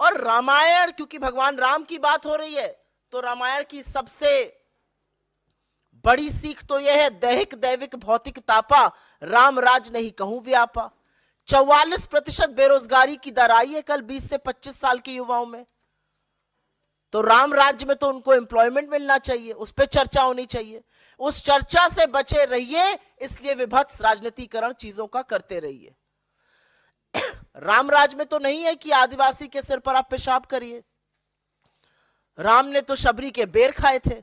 और रामायण, क्योंकि भगवान राम की बात हो रही है, तो रामायण की सबसे बड़ी सीख तो यह है, दैहिक दैविक भौतिक तापा, राम राज नहीं कहूं व्यापा। 44% बेरोजगारी की दर आई है कल 20 से 25 साल के युवाओं में। तो राम राज्य में तो उनको एम्प्लॉयमेंट मिलना चाहिए, उस पर चर्चा होनी चाहिए। उस चर्चा से बचे रहिए, इसलिए विभत्स राजनीतिकरण चीजों का करते रहिए। राम राज में तो नहीं है कि आदिवासी के सिर पर आप पेशाब करिए। राम ने तो शबरी के बेर खाए थे।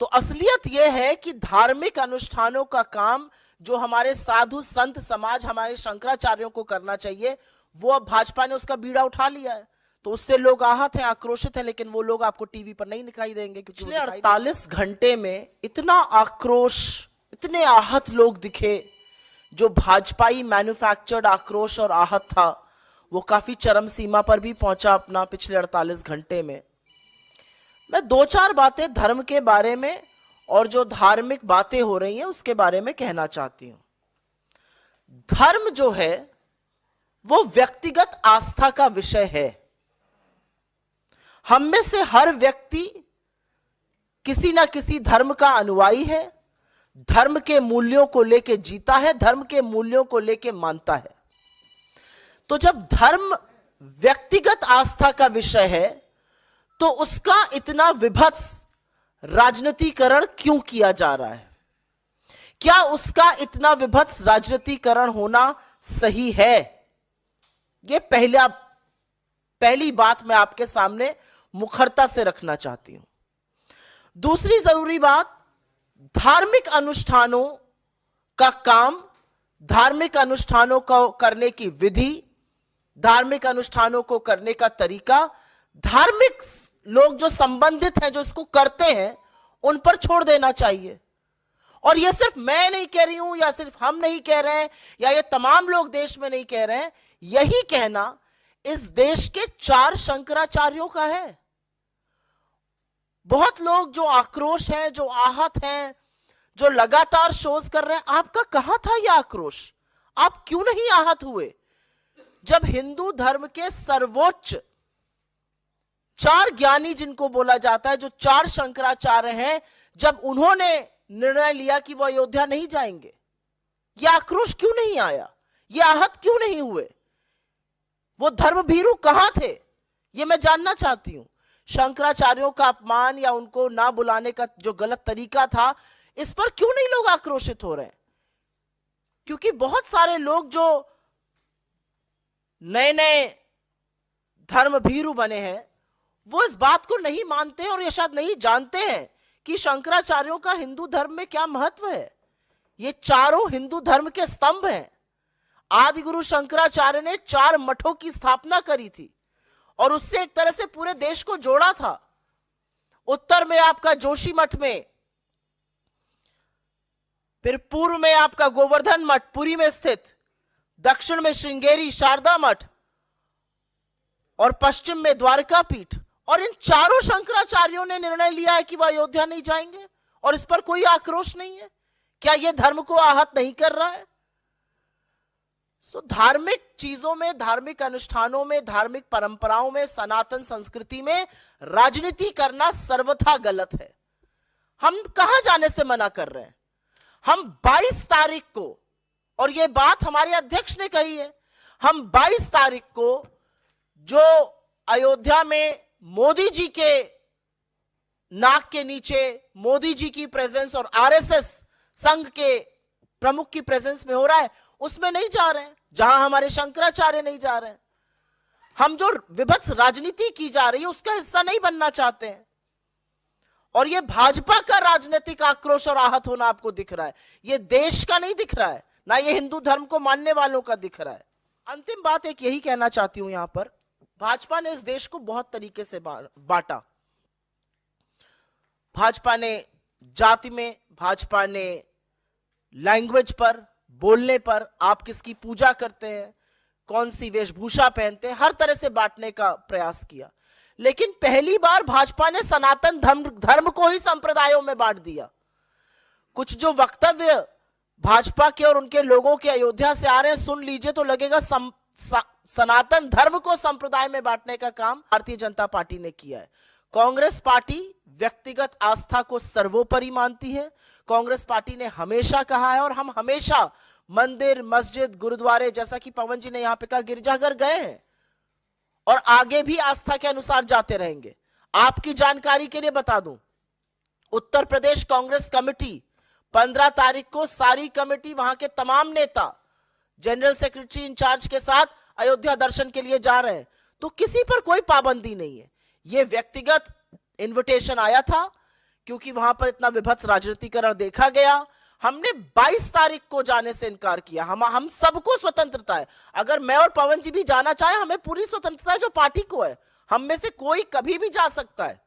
तो असलियत यह है कि धार्मिक अनुष्ठानों का काम जो हमारे साधु संत समाज, हमारे शंकराचार्यों को करना चाहिए, वो अब भाजपा ने उसका बीड़ा उठा लिया है। तो उससे लोग आहत हैं, आक्रोशित हैं, लेकिन वो लोग आपको टीवी पर नहीं दिखाई देंगे, क्योंकि पिछले 48 घंटे में इतना आक्रोश, इतने आहत लोग दिखे। जो भाजपाई मैन्युफैक्चर्ड आक्रोश और आहत था, वो काफी चरम सीमा पर भी पहुंचा अपना पिछले 48 घंटे में। मैं 2-4 बातें धर्म के बारे में और जो धार्मिक बातें हो रही हैं उसके बारे में कहना चाहती हूं। धर्म जो है वो व्यक्तिगत आस्था का विषय है। हम में से हर व्यक्ति किसी ना किसी धर्म का अनुयायी है, धर्म के मूल्यों को लेके जीता है, धर्म के मूल्यों को लेके मानता है। तो जब धर्म व्यक्तिगत आस्था का विषय है, तो उसका इतना विभत्स राजनीतिकरण क्यों किया जा रहा है? क्या उसका इतना विभत्स राजनीतिकरण होना सही है? यह पहली बात मैं आपके सामने मुखरता से रखना चाहती हूं। दूसरी जरूरी बात, धार्मिक अनुष्ठानों का काम, धार्मिक अनुष्ठानों को करने की विधि, धार्मिक अनुष्ठानों को करने का तरीका, धार्मिक लोग जो संबंधित हैं, जो इसको करते हैं, उन पर छोड़ देना चाहिए। और यह सिर्फ मैं नहीं कह रही हूं, या सिर्फ हम नहीं कह रहे हैं, या ये तमाम लोग देश में नहीं कह रहे हैं। यही कहना इस देश के 4 शंकराचार्यों का है। बहुत लोग जो आक्रोश हैं, जो आहत हैं, जो लगातार शोज कर रहे हैं, आपका कहां था यह आक्रोश? आप क्यों नहीं आहत हुए जब हिंदू धर्म के सर्वोच्च 4 ज्ञानी, जिनको बोला जाता है, जो 4 शंकराचार्य हैं, जब उन्होंने निर्णय लिया कि वो अयोध्या नहीं जाएंगे? यह आक्रोश क्यों नहीं आया? ये आहत क्यों नहीं हुए? वो धर्म भीरू कहां थे? ये मैं जानना चाहती हूं। शंकराचार्यों का अपमान या उनको ना बुलाने का जो गलत तरीका था, इस पर क्यों नहीं लोग आक्रोशित हो रहे हैं? क्योंकि बहुत सारे लोग जो नए नए धर्म भीरू बने हैं, वो इस बात को नहीं मानते और ये शायद नहीं जानते हैं कि शंकराचार्यों का हिंदू धर्म में क्या महत्व है। ये चारों हिंदू धर्म के स्तंभ हैं। आदि गुरु शंकराचार्य ने 4 मठों की स्थापना करी थी और उससे एक तरह से पूरे देश को जोड़ा था। उत्तर में आपका जोशी मठ में, फिर पूर्व में आपका गोवर्धन मठ पुरी में स्थित, दक्षिण में श्रृंगेरी शारदा मठ और पश्चिम में द्वारका पीठ। और इन चारों शंकराचार्यों ने निर्णय लिया है कि वह अयोध्या नहीं जाएंगे और इस पर कोई आक्रोश नहीं है। क्या यह धर्म को आहत नहीं कर रहा है? धार्मिक चीजों में, धार्मिक अनुष्ठानों में, धार्मिक परंपराओं में, सनातन संस्कृति में राजनीति करना सर्वथा गलत है। हम कहां जाने से मना कर रहे हैं? हम 22 तारीख को, और यह बात हमारे अध्यक्ष ने कही है, हम 22 तारीख को जो अयोध्या में मोदी जी के नाक के नीचे मोदी जी की प्रेजेंस और आरएसएस संघ के प्रमुख की प्रेजेंस में हो रहा है, उसमें नहीं जा रहे हैं, जहां हमारे शंकराचार्य नहीं जा रहे हैं। हम जो विभत्स राजनीति की जा रही है उसका हिस्सा नहीं बनना चाहते हैं। और यह भाजपा का राजनीतिक आक्रोश और आहत होना आपको दिख रहा है, यह देश का नहीं दिख रहा है, ना ये हिंदू धर्म को मानने वालों का दिख रहा है। अंतिम बात एक यही कहना चाहती हूं, यहां पर भाजपा ने इस देश को बहुत तरीके से बांटा। भाजपा ने जाति में, भाजपा ने लैंग्वेज पर, बोलने पर, आप किसकी पूजा करते हैं, कौन सी वेशभूषा पहनते हैं, हर तरह से बांटने का प्रयास किया। लेकिन पहली बार भाजपा ने सनातन धर्म को ही संप्रदायों में बांट दिया। कुछ जो वक्तव्य भाजपा के और उनके लोगों के अयोध्या से आ रहे हैं, सुन लीजिए तो लगेगा सनातन धर्म को संप्रदाय में बांटने का काम भारतीय जनता पार्टी ने किया है। कांग्रेस पार्टी व्यक्तिगत आस्था को सर्वोपरि मानती है। कांग्रेस पार्टी ने हमेशा कहा है और हम हमेशा मंदिर, मस्जिद, गुरुद्वारे, जैसा कि पवन जी ने यहां पे कहा, गिरजाघर गए हैं और आगे भी आस्था के अनुसार जाते रहेंगे। आपकी जानकारी के लिए बता दूं, उत्तर प्रदेश कांग्रेस कमेटी 15 तारीख को सारी कमेटी, वहां के तमाम नेता जनरल सेक्रेटरी इंचार्ज के साथ अयोध्या दर्शन के लिए जा रहे हैं। तो किसी पर कोई पाबंदी नहीं है। यह व्यक्तिगत इनविटेशन आया था क्योंकि वहां पर इतना विभत्स राजनीतिकरण देखा गया। हमने 22 तारीख को जाने से इनकार किया। हम सबको स्वतंत्रता है। अगर मैं और पवन जी भी जाना चाहे, हमें पूरी स्वतंत्रता है जो पार्टी को है। हम में से कोई कभी भी जा सकता है।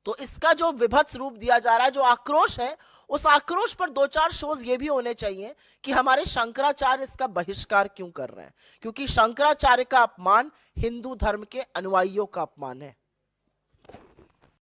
तो इसका जो विभत्स रूप दिया जा रहा है, जो आक्रोश है, उस आक्रोश पर 2-4 शोज ये भी होने चाहिए कि हमारे शंकराचार्य इसका बहिष्कार क्यों कर रहे हैं, क्योंकि शंकराचार्य का अपमान हिंदू धर्म के अनुयायियों का अपमान है।